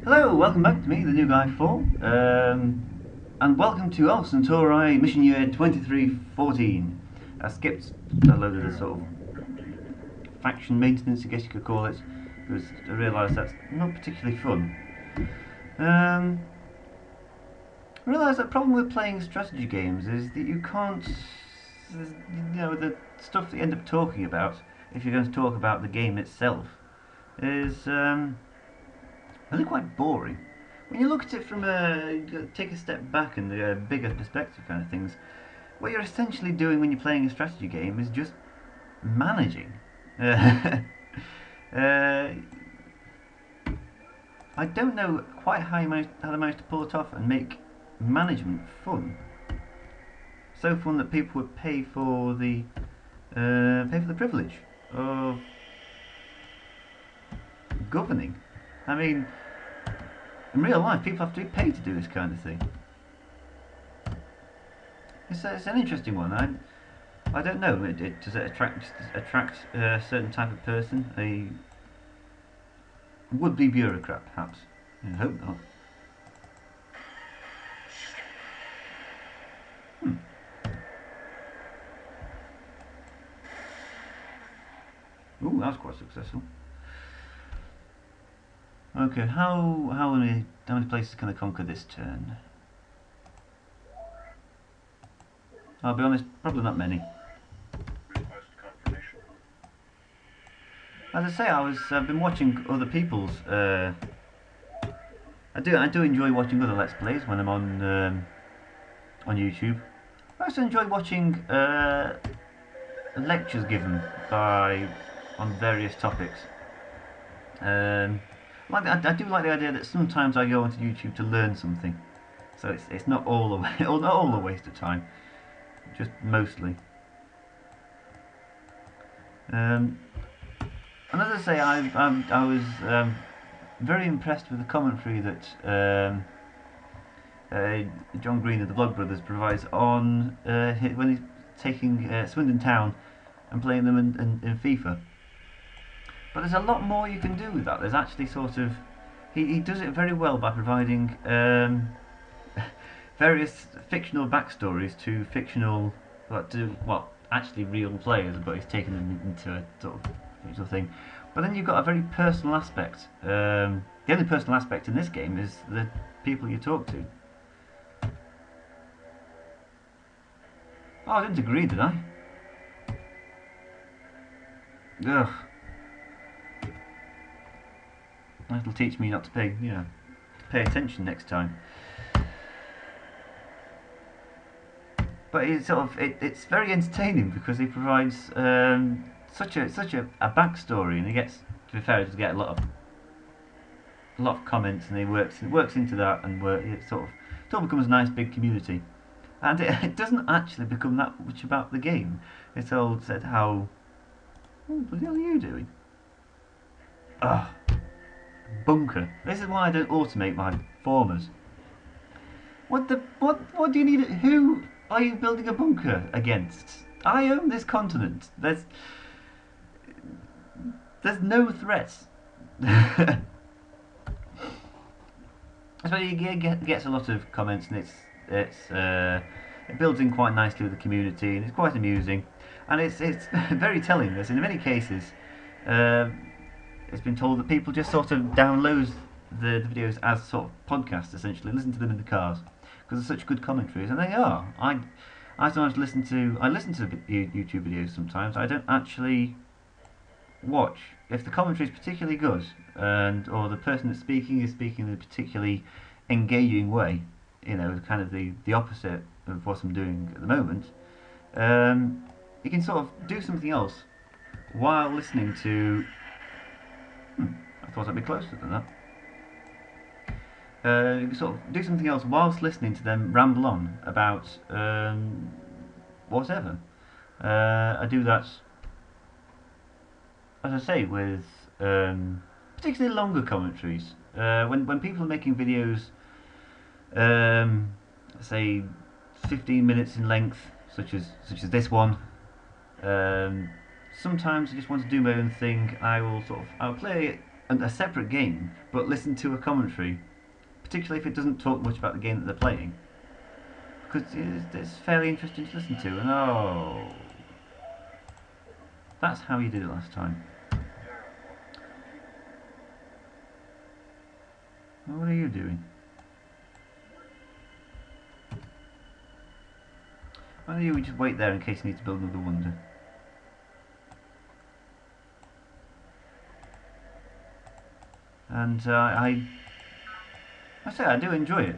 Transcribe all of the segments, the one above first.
Hello, welcome back to me, the new guy 4, and welcome to Alpha Centauri mission year 2314. I skipped a load of the sort of faction maintenance, I guess you could call it, because I realised that's not particularly fun. I realised that the problem with playing strategy games is that you can't, the stuff that you end up talking about, if you're going to talk about the game itself, is really quite boring. When you look at it from take a step back and a bigger perspective kind of things, what you're essentially doing when you're playing a strategy game is just managing. Uh, I don't know quite how they managed to pull it off and make management fun. So fun that people would pay for the privilege of governing. I mean, in real life, people have to be paid to do this kind of thing. It's an interesting one. I don't know. Does it attract a certain type of person? A would-be bureaucrat, perhaps. I hope not. Hmm. Ooh, that was quite successful. Okay, how many places can I conquer this turn? I'll be honest, probably not many. As I say, I've been watching other people's. I do enjoy watching other Let's Plays when I'm on YouTube. I also enjoy watching lectures given on various topics. I do like the idea that sometimes I go onto YouTube to learn something, so it's not all not all a waste of time, just mostly. And as I say, I was very impressed with the commentary that John Green of the Vlogbrothers provides on when he's taking Swindon Town and playing them in FIFA. But there's a lot more you can do with that. There's actually sort of he does it very well by providing various fictional backstories to fictional, actually real players, but he's taken them into a sort of fictional thing. But then you've got a very personal aspect. The only personal aspect in this game is the people you talk to. Oh, I didn't agree, did I? Ugh. That'll teach me not to pay attention next time. But it's very entertaining because he provides such a backstory, and he gets, to be fair, he does get a lot of comments, and he works into that, and it sort of becomes a nice big community. And it doesn't actually become that much about the game. It's all said how. What the hell are you doing? Ugh. Bunker. This is why I don't automate my formers. What do you need? Who are you building a bunker against? I own this continent. There's no threats. So he gets a lot of comments, and it builds in quite nicely with the community, and it's quite amusing, and it's very telling. As in many cases, it's been told that people just sort of download the videos as sort of podcasts, essentially, listen to them in the cars because they're such good commentaries, and they are. I sometimes listen to YouTube videos sometimes. I don't actually watch. If the commentary is particularly good, or the person that's speaking is speaking in a particularly engaging way, kind of the opposite of what I'm doing at the moment, you can sort of do something else while listening to. I thought I'd be closer than that. You can sort of do something else whilst listening to them ramble on about whatever. I do that, as I say, with particularly longer commentaries. When people are making videos, say 15 minutes in length, such as this one, sometimes I just want to do my own thing. I'll play a separate game, but listen to a commentary, particularly if it doesn't talk much about the game that they're playing, because it's fairly interesting to listen to. And oh, that's how you did it last time. What are you doing? Why don't you just wait there in case you need to build another wonder? And I say I do enjoy it.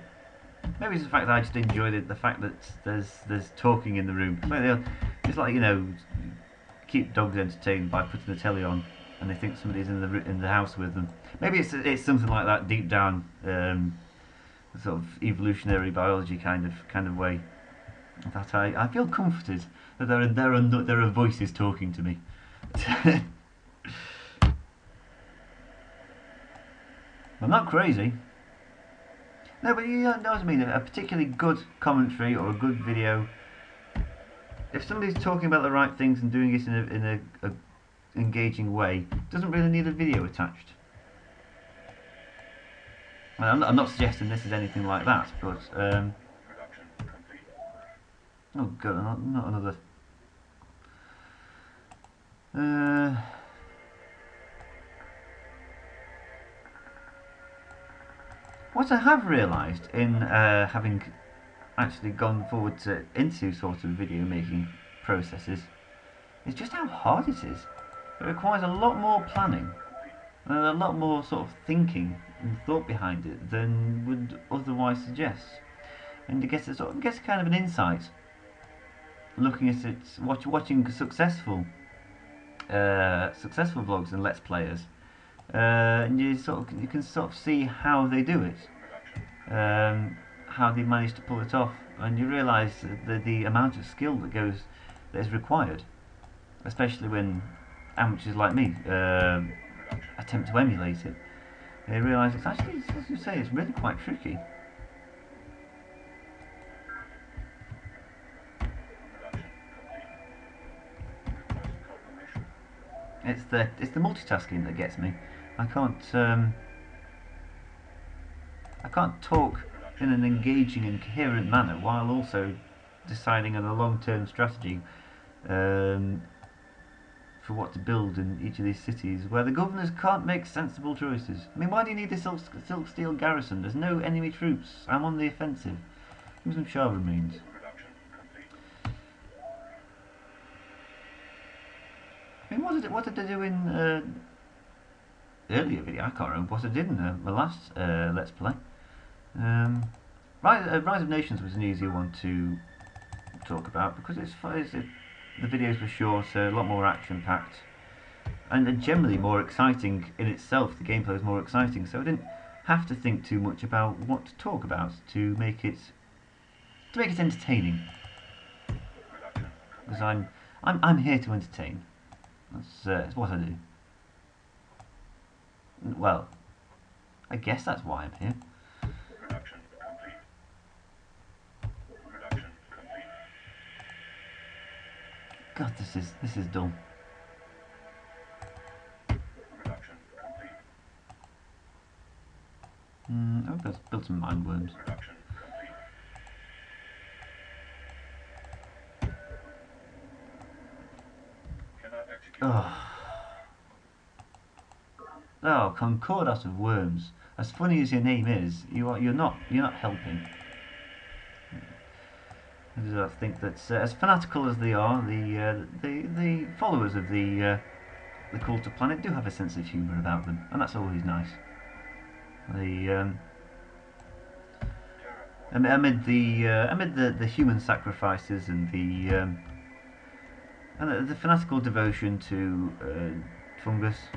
Maybe it's the fact that I just enjoy the fact that there's talking in the room. It's like, you know, keep dogs entertained by putting the telly on, and they think somebody's in the house with them. Maybe it's something like that deep down, sort of evolutionary biology kind of way. That I feel comforted that there are voices talking to me. I'm not crazy. No, but you know what I mean. A particularly good commentary or a good video. If somebody's talking about the right things and doing it in a engaging way, doesn't really need a video attached. I'm not suggesting this is anything like that, but oh god, not another. What I have realised in having actually gone forward into sort of video making processes is just how hard it is. It requires a lot more planning and a lot more sort of thinking and thought behind it than would otherwise suggest. And it gets kind of an insight looking at it, watching successful vlogs and let's players, and you can sort of see how they do it, how they manage to pull it off, and you realise the amount of skill that is required, especially when amateurs like me attempt to emulate it. They realise it's actually, as you say, it's really quite tricky. It's the multitasking that gets me. I can't talk in an engaging and coherent manner while also deciding on a long-term strategy for what to build in each of these cities where the governors can't make sensible choices. I mean, why do you need this silk steel garrison? There's no enemy troops. I'm on the offensive. Give me some Shah remains. I mean, what did they do in earlier video? I can't remember what I did in my last Let's Play. Rise of Nations was an easier one to talk about because the videos were shorter, a lot more action-packed, and generally more exciting in itself. The gameplay was more exciting, so I didn't have to think too much about what to talk about to make it entertaining. Because I'm here to entertain. That's what I do. Well, I guess that's why I'm here. Production complete. Production complete. God, this is dull. Production complete. Oh, let's build some mine worms. Production complete. Cannot execute. Oh, Concordat of Worms. As funny as your name is, you're not helping. I think that as fanatical as they are, the followers of the Cult of Planet do have a sense of humour about them, and that's always nice. Amid the human sacrifices and the fanatical devotion to fungus,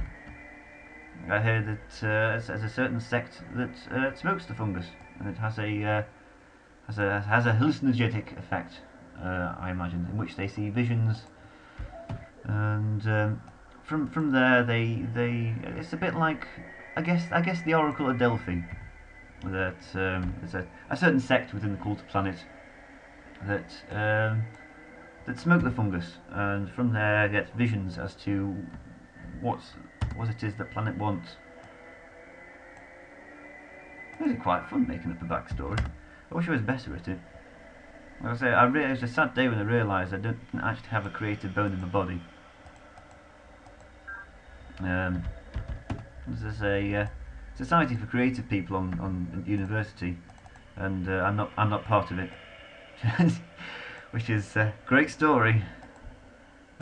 I heard that there's a certain sect that smokes the fungus, and it has a hallucinogenic effect, I imagine, in which they see visions, and from there they it's a bit like I guess the Oracle of Delphi. That there's a certain sect within the Cult of Planet that smoke the fungus, and from there gets visions as to what it is that planet wants, It's quite fun making up a backstory. I wish I was better at it. Like I say, it was a sad day when I realised I didn't actually have a creative bone in my body. There's a society for creative people on university, and I'm not part of it, which is a great story.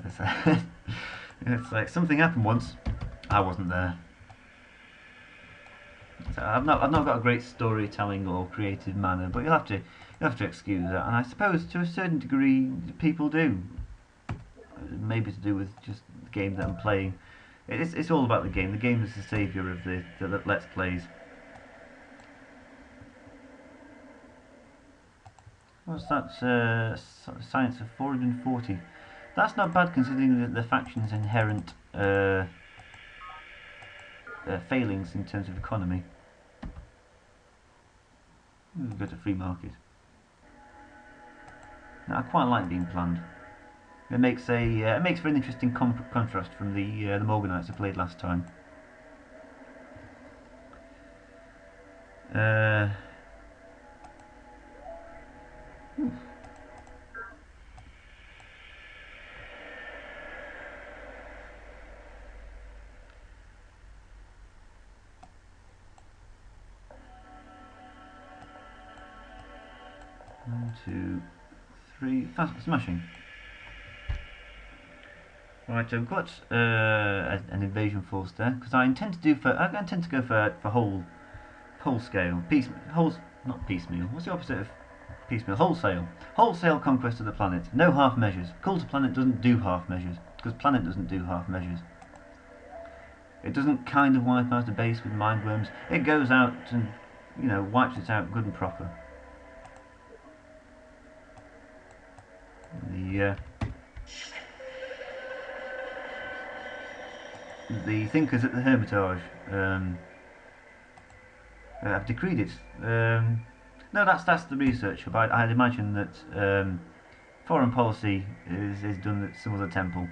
It's like something happened once, I wasn't there. So I've not got a great storytelling or creative manner, but you'll have to excuse that. And I suppose to a certain degree people do. Maybe to do with just the game that I'm playing. It's all about the game. The game is the saviour of the Let's Plays. What's that? Science of 440. That's not bad considering the faction's inherent failings in terms of economy. We'll go to free market. Now, I quite like being planned. It makes for an interesting contrast from the Morganites I played last time. Oof. One, two, three. Fast smashing. Right, I've got an invasion force there because I intend to go for whole scale not piecemeal. What's the opposite of piecemeal? Wholesale conquest of the planet. No half measures. Cult of Planet doesn't do half measures because Planet doesn't do half measures. It doesn't kind of wipe out a base with mind worms. It goes out and wipes it out good and proper. The thinkers at the Hermitage have decreed it. No, that's the research. But I'd imagine that foreign policy is done at some other temple.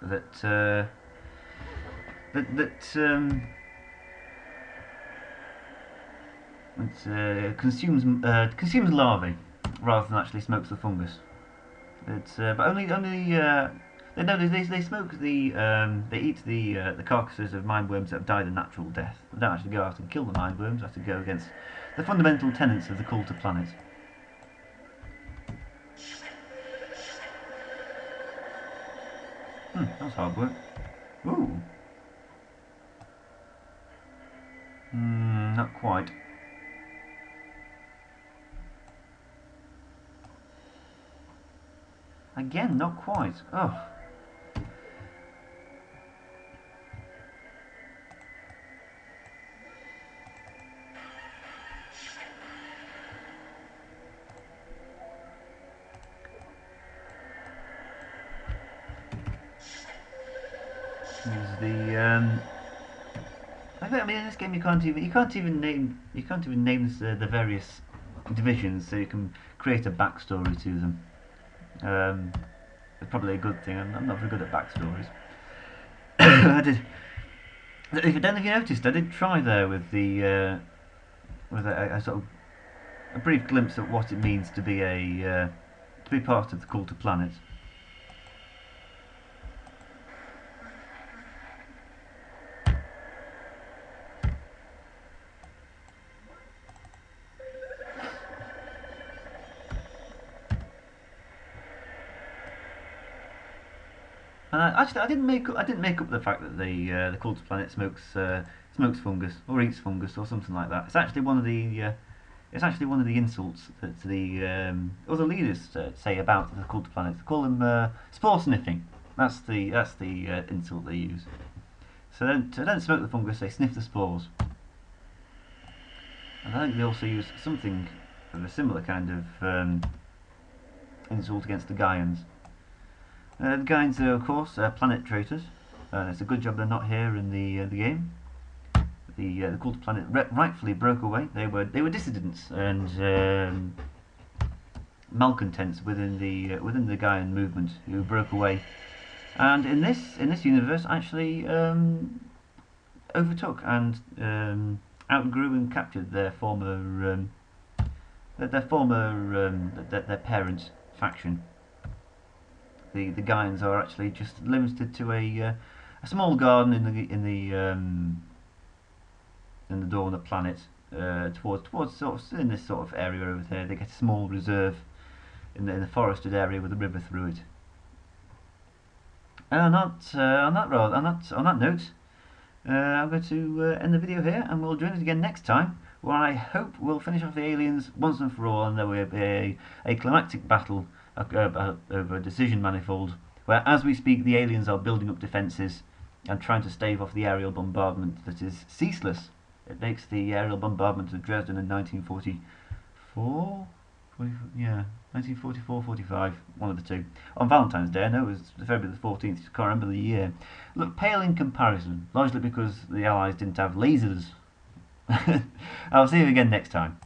That consumes larvae rather than actually smokes the fungus. But only they smoke they eat the carcasses of mindworms that have died a natural death. They don't actually go out and kill the mindworms. They have to go against the fundamental tenets of the cult of planet. That was hard work. Ooh. Not quite. Again, not quite. Oh. I mean, in this game you can't even name the various divisions, so you can create a backstory to them. It's probably a good thing. I'm not very good at backstories. I don't know if you noticed, I did try there with the with a sort of a brief glimpse at what it means to be part of the cult of planet. Actually, I didn't make up the fact that the cult of planet smokes fungus or eats fungus or something like that. It's actually one of the insults that the other leaders say about the cult of planet. They call them spore sniffing. That's the insult they use. So they don't smoke the fungus; they sniff the spores. And I think they also use something of a similar kind of insult against the Gaians. The Gaians are, of course, planet traitors. It's a good job they're not here in the game. The cult of planet rightfully broke away. They were dissidents and malcontents within the Gaian movement who broke away. And in this universe, actually, overtook and outgrew and captured their former their parents' faction. The Gaians are actually just limited to a small garden in the dawn of the planet, towards sort of in this sort of area over there. They get a small reserve in the forested area with a river through it. And on that note, I'm going to end the video here, and we'll join us again next time, where I hope we'll finish off the aliens once and for all, and there will be a climactic battle over a decision manifold, where as we speak the aliens are building up defences and trying to stave off the aerial bombardment that is ceaseless. It makes the aerial bombardment of Dresden in 1944, 1944-45, one of the two. On Valentine's Day, I know it was February the 14th, I can't remember the year. Look pale in comparison, largely because the Allies didn't have lasers. I'll see you again next time.